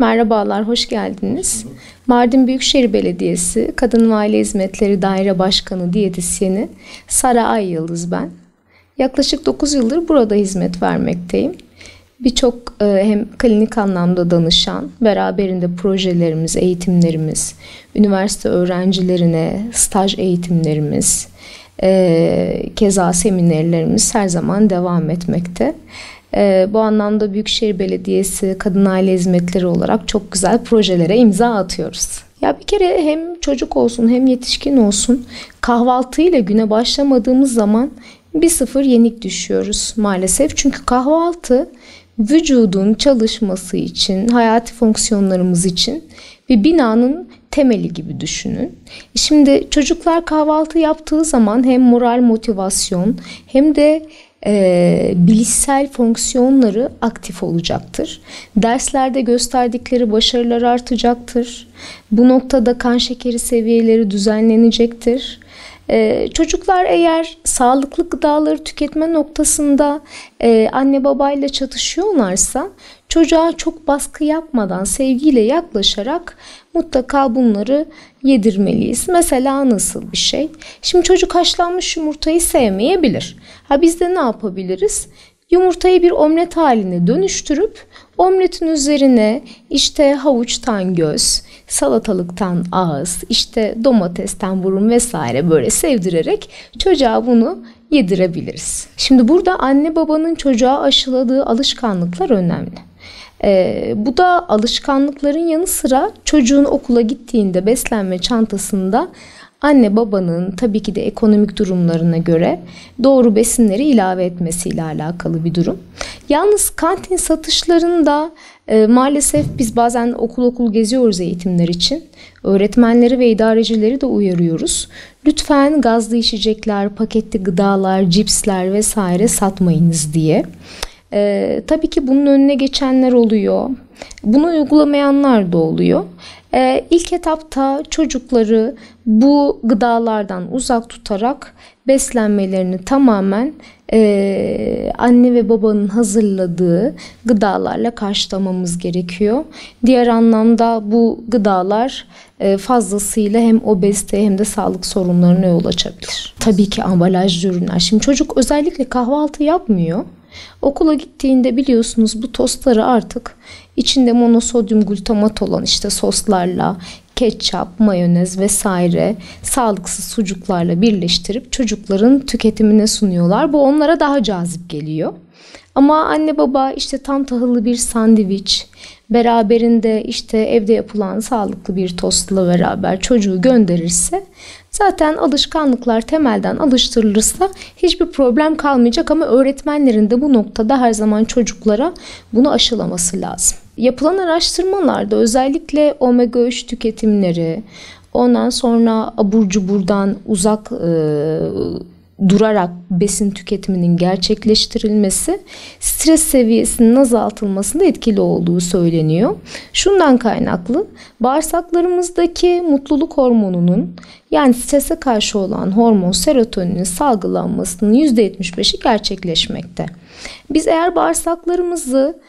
Merhabalar, hoş geldiniz. Mardin Büyükşehir Belediyesi Kadın ve Aile Hizmetleri Daire Başkanı Diyetisyeni Sara Ayyıldız ben. Yaklaşık 9 yıldır burada hizmet vermekteyim. Birçok hem klinik anlamda danışan, beraberinde projelerimiz, eğitimlerimiz, üniversite öğrencilerine staj eğitimlerimiz, keza seminerlerimiz her zaman devam etmekte. Bu anlamda Büyükşehir Belediyesi Kadın Aile Hizmetleri olarak çok güzel projelere imza atıyoruz. Ya bir kere hem çocuk olsun hem yetişkin olsun kahvaltıyla güne başlamadığımız zaman 1-0 yenik düşüyoruz maalesef. Çünkü kahvaltı vücudun çalışması için, hayati fonksiyonlarımız için bir binanın temeli gibi düşünün. Şimdi çocuklar kahvaltı yaptığı zaman hem moral motivasyon hem de bilişsel fonksiyonları aktif olacaktır. Derslerde gösterdikleri başarılar artacaktır. Bu noktada kan şekeri seviyeleri düzenlenecektir. Çocuklar eğer sağlıklı gıdaları tüketme noktasında anne babayla çatışıyorlarsa çocuğa çok baskı yapmadan sevgiyle yaklaşarak mutlaka bunları yedirmeliyiz. Mesela nasıl bir şey? Şimdi çocuk haşlanmış yumurtayı sevmeyebilir. Biz de ne yapabiliriz? Yumurtayı bir omlet haline dönüştürüp omletin üzerine işte havuçtan göz, salatalıktan ağız, işte domatesten burun vesaire böyle sevdirerek çocuğa bunu yedirebiliriz. Şimdi burada anne babanın çocuğa aşıladığı alışkanlıklar önemli. Bu da alışkanlıkların yanı sıra çocuğun okula gittiğinde beslenme çantasında anne babanın tabii ki de ekonomik durumlarına göre doğru besinleri ilave etmesiyle alakalı bir durum. Yalnız kantin satışlarında maalesef biz bazen okul geziyoruz eğitimler için. Öğretmenleri ve idarecileri de uyarıyoruz. Lütfen gazlı içecekler, paketli gıdalar, cipsler vesaire satmayınız diye. Tabii ki bunun önüne geçenler oluyor. Bunu uygulamayanlar da oluyor. İlk etapta çocukları bu gıdalardan uzak tutarak beslenmelerini tamamen anne ve babanın hazırladığı gıdalarla karşılamamız gerekiyor. Diğer anlamda bu gıdalar fazlasıyla hem obezite hem de sağlık sorunlarına yol açabilir. Tabii ki ambalajlı ürünler. Şimdi çocuk özellikle kahvaltı yapmıyor. Okula gittiğinde biliyorsunuz bu tostları artık içinde monosodyum glutamat olan işte soslarla, ketçap, mayonez vesaire sağlıksız sucuklarla birleştirip çocukların tüketimine sunuyorlar. Bu onlara daha cazip geliyor. Ama anne baba işte tam tahıllı bir sandviç, beraberinde işte evde yapılan sağlıklı bir tostla beraber çocuğu gönderirse zaten alışkanlıklar temelden alıştırılırsa hiçbir problem kalmayacak ama öğretmenlerin de bu noktada her zaman çocuklara bunu aşılaması lazım. Yapılan araştırmalarda özellikle omega 3 tüketimleri, ondan sonra abur cuburdan uzak durarak besin tüketiminin gerçekleştirilmesi stres seviyesinin azaltılmasında etkili olduğu söyleniyor. Şundan kaynaklı bağırsaklarımızdaki mutluluk hormonunun yani strese karşı olan hormon serotoninin salgılanmasının %75'i gerçekleşmekte. Biz eğer bağırsaklarımızı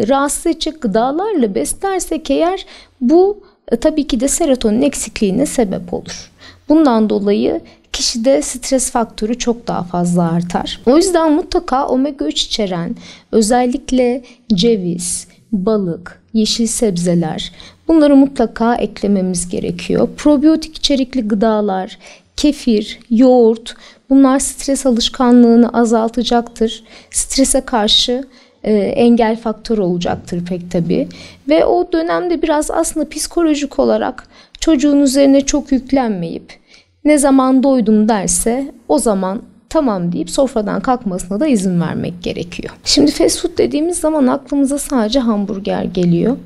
rahatsız edecek gıdalarla beslersek eğer bu tabii ki de serotonin eksikliğine sebep olur. Bundan dolayı kişide stres faktörü çok daha fazla artar. O yüzden mutlaka omega 3 içeren özellikle ceviz, balık, yeşil sebzeler bunları mutlaka eklememiz gerekiyor. Probiyotik içerikli gıdalar, kefir, yoğurt bunlar stres alışkanlığını azaltacaktır. Strese karşı engel faktör olacaktır pek tabii. Ve o dönemde biraz aslında psikolojik olarak çocuğun üzerine çok yüklenmeyip ne zaman doydum derse o zaman tamam deyip sofradan kalkmasına da izin vermek gerekiyor. Şimdi fast food dediğimiz zaman aklımıza sadece hamburger geliyor.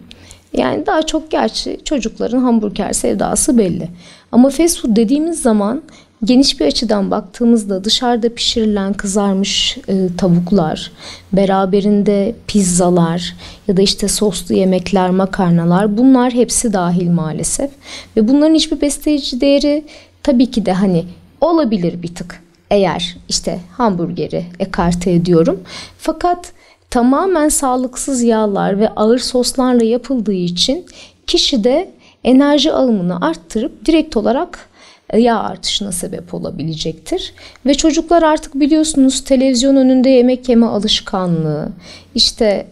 Yani daha çok gerçi çocukların hamburger sevdası belli. Ama fast food dediğimiz zaman geniş bir açıdan baktığımızda dışarıda pişirilen kızarmış tavuklar, beraberinde pizzalar ya da işte soslu yemekler, makarnalar bunlar hepsi dahil maalesef. Ve bunların hiçbir besleyici değeri tabii ki de hani olabilir bir tık eğer işte hamburgeri ekarte ediyorum. Fakat tamamen sağlıksız yağlar ve ağır soslarla yapıldığı için kişide enerji alımını arttırıp direkt olarak yağ artışına sebep olabilecektir. Ve çocuklar artık biliyorsunuz televizyon önünde yemek yeme alışkanlığı, işte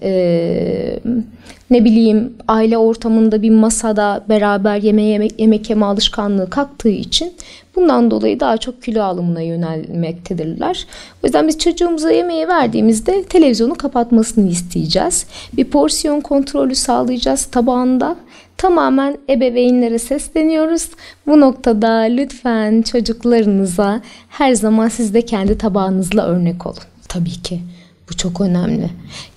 ne bileyim aile ortamında bir masada beraber yemek yeme alışkanlığı kalktığı için bundan dolayı daha çok kilo alımına yönelmektedirler. O yüzden biz çocuğumuza yemeği verdiğimizde televizyonu kapatmasını isteyeceğiz. Bir porsiyon kontrolü sağlayacağız tabağında. Tamamen ebeveynlere sesleniyoruz. Bu noktada lütfen çocuklarınıza her zaman siz de kendi tabağınızla örnek olun. Tabii ki bu çok önemli.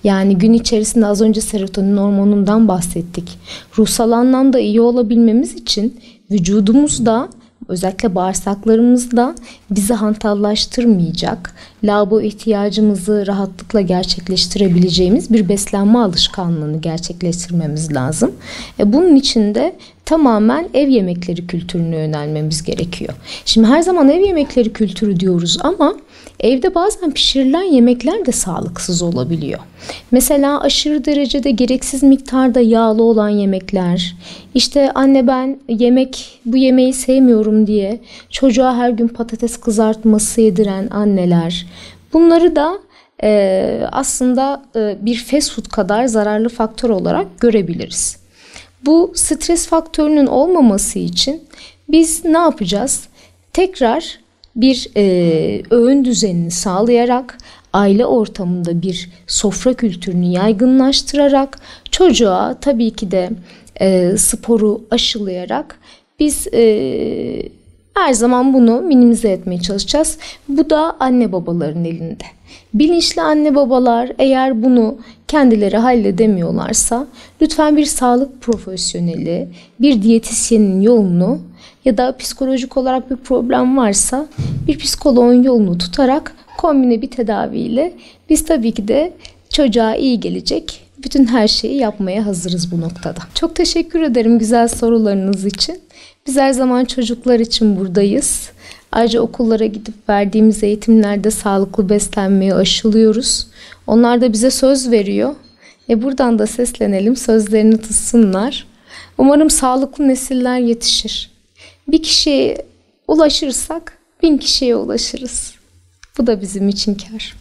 Yani gün içerisinde az önce serotonin hormonundan bahsettik. Ruhsal anlamda iyi olabilmemiz için vücudumuzda, özellikle bağırsaklarımızda bizi hantallaştırmayacak, lavabo ihtiyacımızı rahatlıkla gerçekleştirebileceğimiz bir beslenme alışkanlığını gerçekleştirmemiz lazım. Bunun için de tamamen ev yemekleri kültürüne yönelmemiz gerekiyor. Şimdi her zaman ev yemekleri kültürü diyoruz ama evde bazen pişirilen yemekler de sağlıksız olabiliyor. Mesela aşırı derecede gereksiz miktarda yağlı olan yemekler, işte anne ben bu yemeği sevmiyorum diye çocuğa her gün patates kızartması yediren anneler, bunları da aslında bir fast food kadar zararlı faktör olarak görebiliriz. Bu stres faktörünün olmaması için biz ne yapacağız? Tekrar bir öğün düzenini sağlayarak, aile ortamında bir sofra kültürünü yaygınlaştırarak, çocuğa tabii ki de sporu aşılayarak biz her zaman bunu minimize etmeye çalışacağız. Bu da anne babaların elinde. Bilinçli anne babalar eğer bunu kendileri halledemiyorlarsa lütfen bir sağlık profesyoneli, bir diyetisyenin yolunu ya da psikolojik olarak bir problem varsa bir psikoloğun yolunu tutarak kombine bir tedaviyle biz tabii ki de çocuğa iyi gelecek bütün her şeyi yapmaya hazırız bu noktada. Çok teşekkür ederim güzel sorularınız için. Biz her zaman çocuklar için buradayız. Ayrıca okullara gidip verdiğimiz eğitimlerde sağlıklı beslenmeyi aşılıyoruz. Onlar da bize söz veriyor. Buradan da seslenelim, sözlerini tutsunlar. Umarım sağlıklı nesiller yetişir. Bir kişiye ulaşırsak 1000 kişiye ulaşırız. Bu da bizim için kâr.